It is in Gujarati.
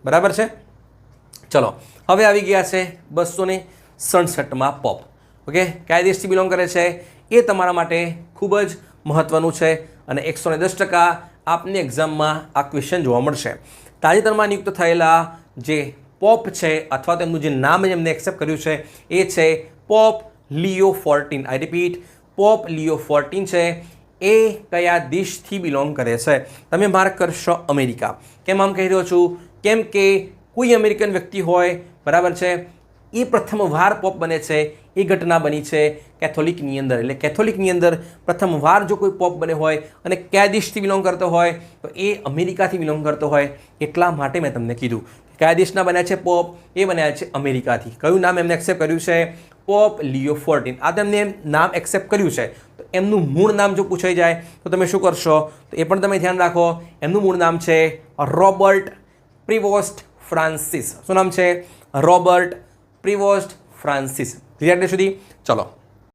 બરાબર છે. ચલો હવે આવી ગયા છે 267માં પોપ. ઓકે, કયા દેશથી બિલોંગ કરે છે એ તમારા માટે ખૂબ જ મહત્ત્વનું છે અને 110% આપની એક્ઝામમાં આ ક્વેશ્ચન જોવા મળશે. તાજેતરમાં નિયુક્ત થયેલા જે પોપ છે અથવા તો એમનું જે નામ એમને એક્સેપ્ટ કર્યું છે એ છે Pope Leo 14. I repeat, Pope Leo 14 છે. એ કયા દેશથી બિલોંગ કરે છે? તમે માર્ક કરશો અમેરિકા. કેમ આમ કહી રહ્યો છું? કેમ કે કોઈ અમેરિકન વ્યક્તિ હોય, બરાબર છે, એ પ્રથમવાર પોપ બને છે. એ ઘટના બની છે કેથોલિકની અંદર. એટલે કેથોલિકની અંદર પ્રથમવાર જો કોઈ પોપ બને હોય અને કયા દેશથી બિલોંગ કરતો હોય તો એ અમેરિકાથી બિલોંગ કરતો હોય. એટલા માટે મેં તમને કીધું કયા દેશના બન્યા છે પોપ? એ બન્યા છે અમેરિકાથી. કયું નામ એમને એક્સેપ્ટ કર્યું છે? Pope Leo 14. આ તેમને નામ એક્સેપ્ટ કર્યું છે તો એમનું મૂળ નામ જો પૂછાઈ જાય તો તમે શું કરશો? તો એ પણ તમે ધ્યાન રાખો. એમનું મૂળ નામ છે રોબર્ટ પ્રિવોસ્ટ ફ્રાન્સિસ. શું નામ છે? Robert પ્રિવોસ્ટ Francis. ક્લિયર સુધી? ચલો